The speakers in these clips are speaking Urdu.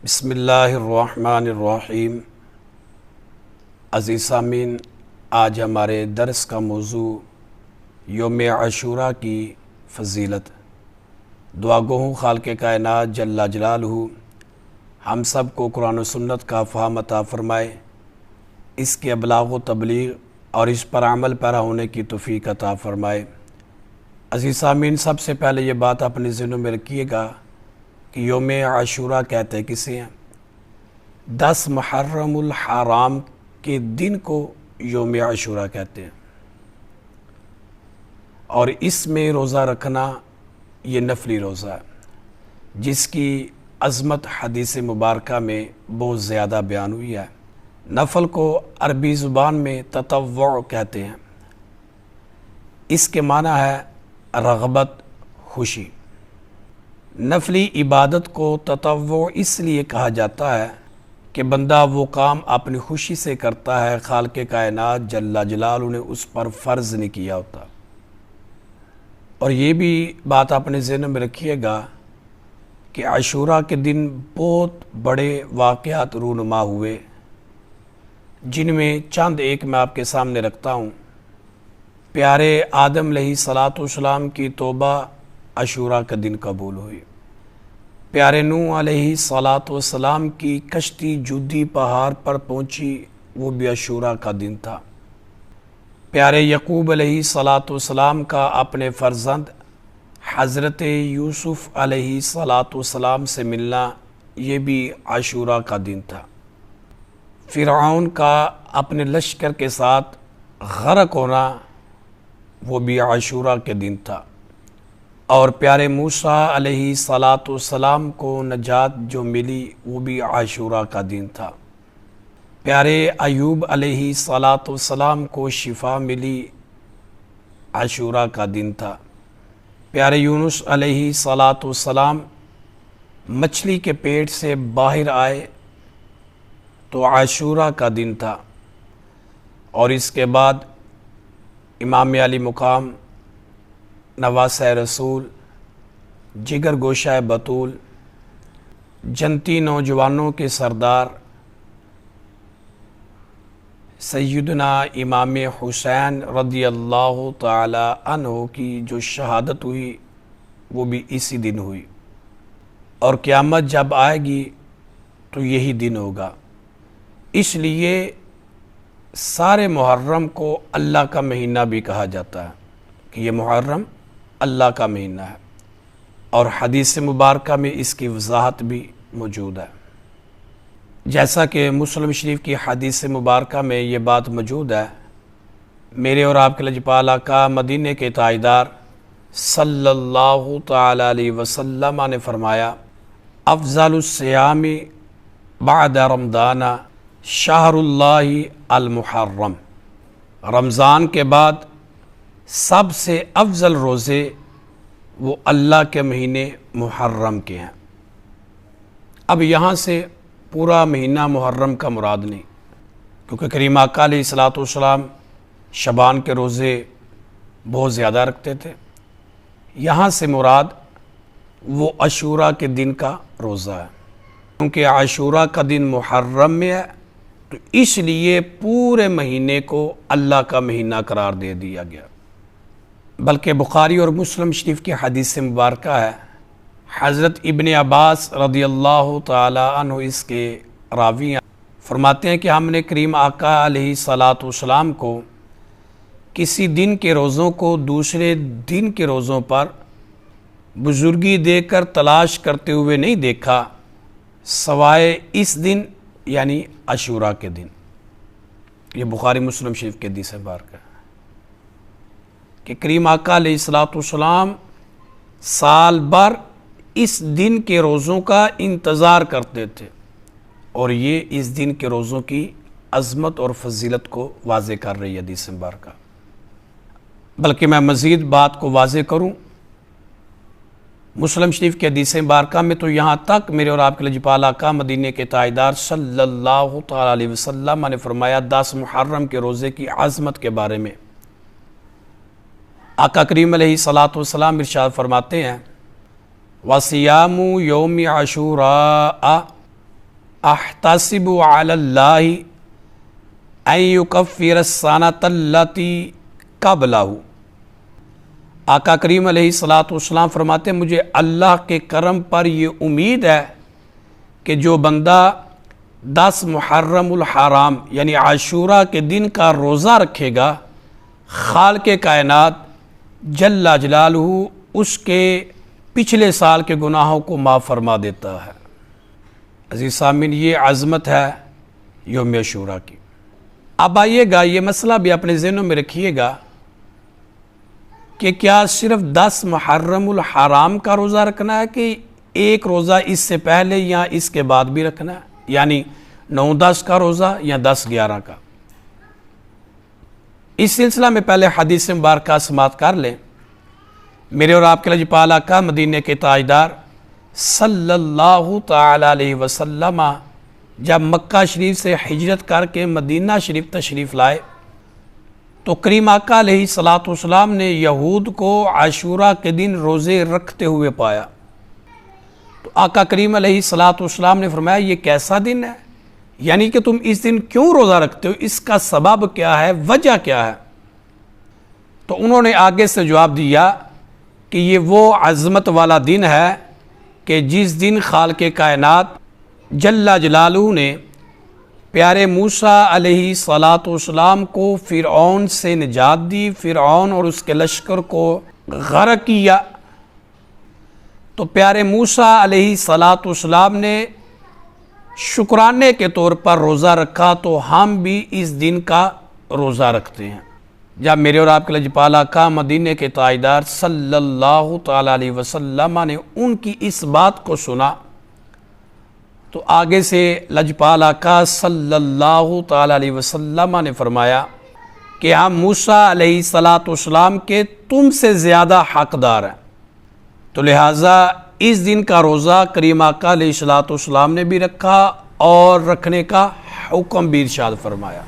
بسم اللہ الرحمن الرحیم۔ عزیز سامعین، آج ہمارے درس کا موضوع یوم عاشوراء کی فضیلت۔ دعا گو ہوں خالق کائنات جل جلالہ ہم سب کو قرآن و سنت کا فہم عطا فرمائے، اس کے ابلاغ و تبلیغ اور اس پر عمل پیرا ہونے کی توفیق عطا فرمائے۔ عزیز سامعین، سب سے پہلے یہ بات اپنے ذہنوں میں رکھیے گا کہ یوم عاشوراء کہتے کسے ہیں؟ 10 محرم الحرام کے دن کو یوم عاشوراء کہتے ہیں، اور اس میں روزہ رکھنا یہ نفلی روزہ ہے جس کی عظمت حدیث مبارکہ میں بہت زیادہ بیان ہوئی ہے۔ نفل کو عربی زبان میں تطوع کہتے ہیں، اس کے معنی ہے رغبت، خوشی۔ نفلی عبادت کو تطوع اس لیے کہا جاتا ہے کہ بندہ وہ کام اپنی خوشی سے کرتا ہے، خالق کائنات جل جلالہ نے اس پر فرض نہیں کیا ہوتا۔ اور یہ بھی بات اپنے ذہن میں رکھیے گا کہ عاشوراء کے دن بہت بڑے واقعات رونما ہوئے، جن میں چند ایک میں آپ کے سامنے رکھتا ہوں۔ پیارے آدم علیہ السلام کی توبہ عاشوراء کا دن قبول ہوئی۔ پیارے نوح علیہ السلام کی کشتی جودی پہاڑ پر پہنچی، وہ بھی عاشوراء کا دن تھا۔ پیارے یعقوب علیہ السلام کا اپنے فرزند حضرت یوسف علیہ السلام سے ملنا، یہ بھی عاشوراء کا دن تھا۔ فرعون کا اپنے لشکر کے ساتھ غرق ہونا، وہ بھی عاشوراء کے دن تھا۔ اور پیارے موسیٰ علیہ السلام کو نجات جو ملی، وہ بھی عاشوراء کا دن تھا۔ پیارے ایوب علیہ السلام کو شفا ملی، عاشوراء کا دن تھا۔ پیارے یونس علیہ السلام مچھلی کے پیٹ سے باہر آئے تو عاشوراء کا دن تھا۔ اور اس کے بعد امام علی مقام، نواسہ رسول، جگر گوشہ بطول، جنتی نوجوانوں کے سردار سیدنا امام حسین رضی اللہ تعالی عنہ کی جو شہادت ہوئی، وہ بھی اسی دن ہوئی۔ اور قیامت جب آئے گی تو یہی دن ہوگا۔ اس لیے سارے محرم کو اللہ کا مہینہ بھی کہا جاتا ہے کہ یہ محرم اللہ کا مہینہ ہے، اور حدیث مبارکہ میں اس کی وضاحت بھی موجود ہے۔ جیسا کہ مسلم شریف کی حدیث مبارکہ میں یہ بات موجود ہے، میرے اور آپ کے لجپال آقا مدینے کے تاجدار صلی اللہ تعالی علیہ وسلم نے فرمایا، افضل الصیام بعد رمضان شہر اللہ المحرم۔ رمضان کے بعد سب سے افضل روزے وہ اللہ کے مہینے محرم کے ہیں۔ اب یہاں سے پورا مہینہ محرم کا مراد نہیں، کیونکہ کریم آقا علیہ السلام شعبان کے روزے بہت زیادہ رکھتے تھے۔ یہاں سے مراد وہ عاشوراء کے دن کا روزہ ہے، کیونکہ عاشوراء کا دن محرم میں ہے، تو اس لیے پورے مہینے کو اللہ کا مہینہ قرار دے دیا گیا۔ بلکہ بخاری اور مسلم شریف کی حدیث مبارکہ ہے، حضرت ابن عباس رضی اللہ تعالی عنہ اس کے راوی ہیں، فرماتے ہیں کہ ہم نے کریم آقا علیہ السلام کو کسی دن کے روزوں کو دوسرے دن کے روزوں پر بزرگی دے کر تلاش کرتے ہوئے نہیں دیکھا، سوائے اس دن یعنی عاشوراء کے دن۔ یہ بخاری مسلم شریف کے حدیث مبارکہ ہے کہ کریم آقا علیہ السلام سال بھر اس دن کے روزوں کا انتظار کرتے تھے، اور یہ اس دن کے روزوں کی عظمت اور فضیلت کو واضح کر رہی ہے حدیث مبارکہ۔ بلکہ میں مزید بات کو واضح کروں، مسلم شریف کے حدیث مبارکہ میں تو یہاں تک میرے اور آپ کے لجپال آقا مدینے کے تاجدار صلی اللہ تعالی علیہ وسلم نے فرمایا 10 محرم کے روزے کی عظمت کے بارے میں۔ آقا کریم علیہ السلام ارشاد فرماتے ہیں، وَصِيَامُ يَوْمِ عَاشُورَاءَ احتسب علی اللہ ان یکفر السنۃ التی قبلہ۔ آقا کریم علیہ الصلوۃ والسلام فرماتے ہیں مجھے اللہ کے کرم پر یہ امید ہے کہ جو بندہ 10 محرم الحرام یعنی عاشورہ کے دن کا روزہ رکھے گا، خالق کائنات جل جلالہ اس کے پچھلے سال کے گناہوں کو معاف فرما دیتا ہے۔ عزیز سامعین، یہ عظمت ہے یوم عاشورہ کی۔ اب آئیے گا، یہ مسئلہ بھی اپنے ذہنوں میں رکھیے گا کہ کیا صرف 10 محرم الحرام کا روزہ رکھنا ہے کہ ایک روزہ اس سے پہلے یا اس کے بعد بھی رکھنا ہے، یعنی 9-10 کا روزہ یا 10-11 کا؟ اس سلسلہ میں پہلے حدیث مبارکہ سماعت کر لیں۔ میرے اور آپ کے لجپال آقا مدینے کے تاجدار صلی اللہ تعالی علیہ وسلم جب مکہ شریف سے ہجرت کر کے مدینہ شریف تشریف لائے تو کریم آقا علیہ الصلوۃ والسلام نے یہود کو عاشورہ کے دن روزے رکھتے ہوئے پایا۔ تو آقا کریم علیہ الصلوۃ والسلام نے فرمایا یہ کیسا دن ہے، یعنی کہ تم اس دن کیوں روزہ رکھتے ہو، اس کا سبب کیا ہے، وجہ کیا ہے؟ تو انہوں نے آگے سے جواب دیا کہ یہ وہ عظمت والا دن ہے کہ جس دن خالق کائنات جل جلالہ نے پیارے موسیٰ علیہ الصلوۃ والسلام کو فرعون سے نجات دی، فرعون اور اس کے لشکر کو غرق کیا۔ تو پیارے موسیٰ علیہ الصلوۃ والسلام نے شکرانے کے طور پر روزہ رکھا، تو ہم بھی اس دن کا روزہ رکھتے ہیں۔ جب میرے اور آپ کے لجپال آقا مدینے کے تاجدار صلی اللہ تعالی علیہ وسلم نے ان کی اس بات کو سنا تو آگے سے لجپال آقا صلی اللہ تعالی علیہ وسلم نے فرمایا کہ ہم موسیٰ علیہ الصلوۃ والسلام کے تم سے زیادہ حقدار ہیں، تو لہٰذا اس دن کا روزہ کریم آقا علیہ الصلوۃ والسلام نے بھی رکھا اور رکھنے کا حکم بھی ارشاد فرمایا۔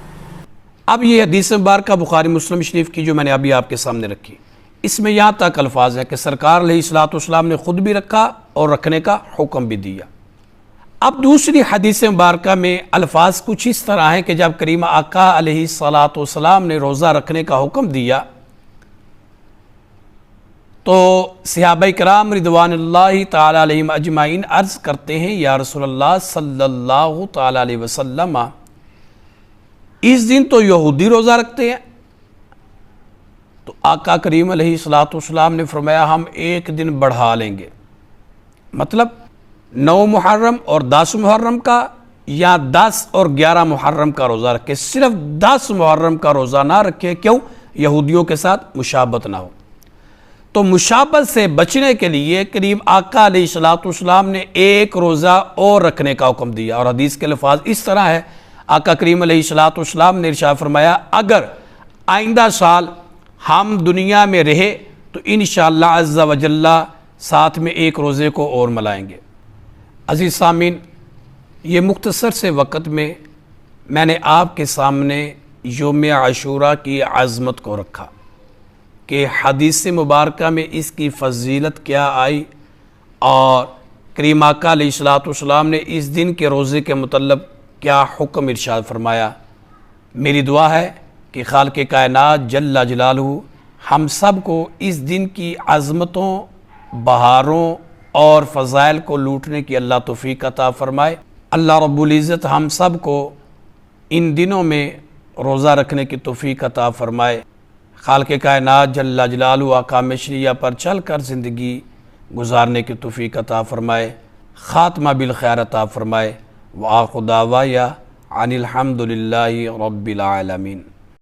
اب یہ حدیث مبارکہ بخاری مسلم شریف کی جو میں نے ابھی آپ کے سامنے رکھی، اس میں یہاں تک الفاظ ہے کہ سرکار علیہ الصلوۃ والسلام نے خود بھی رکھا اور رکھنے کا حکم بھی دیا۔ اب دوسری حدیث مبارکہ میں الفاظ کچھ اس طرح ہیں کہ جب کریم آقا علیہ الصلوۃ والسلام نے روزہ رکھنے کا حکم دیا تو صحابہ کرام رضوان اللہ تعالی علیہم اجمعین عرض کرتے ہیں یا رسول اللہ صلی اللہ تعالی علیہ وسلم اس دن تو یہودی روزہ رکھتے ہیں۔ تو آقا کریم علیہ الصلوۃ والسلام نے فرمایا ہم ایک دن بڑھا لیں گے، مطلب 9 محرم اور 10 محرم کا یا 10 اور 11 محرم کا روزہ رکھے، صرف 10 محرم کا روزہ نہ رکھے، کیوں؟ یہودیوں کے ساتھ مشابہت نہ ہو۔ تو مشابہت سے بچنے کے لیے کریم آقا علیہ الصلوۃ والسلام نے ایک روزہ اور رکھنے کا حکم دیا، اور حدیث کے الفاظ اس طرح ہے، آقا کریم علیہ الصلوۃ والسلام نے ارشاد فرمایا اگر آئندہ سال ہم دنیا میں رہے تو انشاءاللہ عز و جل ساتھ میں ایک روزے کو اور ملائیں گے۔ عزیز سامعین، یہ مختصر سے وقت میں نے آپ کے سامنے یوم عاشورہ کی عظمت کو رکھا کہ حدیث مبارکہ میں اس کی فضیلت کیا آئی اور کریم آقا علیہ الصلوۃ والسلام نے اس دن کے روزے کے متعلق کیا حکم ارشاد فرمایا۔ میری دعا ہے کہ خالق کائنات جل جلالہ ہم سب کو اس دن کی عظمتوں، بہاروں اور فضائل کو لوٹنے کی اللہ توفیق عطا فرمائے۔ اللہ رب العزت ہم سب کو ان دنوں میں روزہ رکھنے کی توفیق عطا فرمائے۔ خالق کائنات جل جلالہ احکام شرعیہ پر چل کر زندگی گزارنے کی توفیق عطا فرمائے، خاتمہ بالخیر عطا فرمائے۔ وآخر دعوایا ان الحمد للہ رب العالمین۔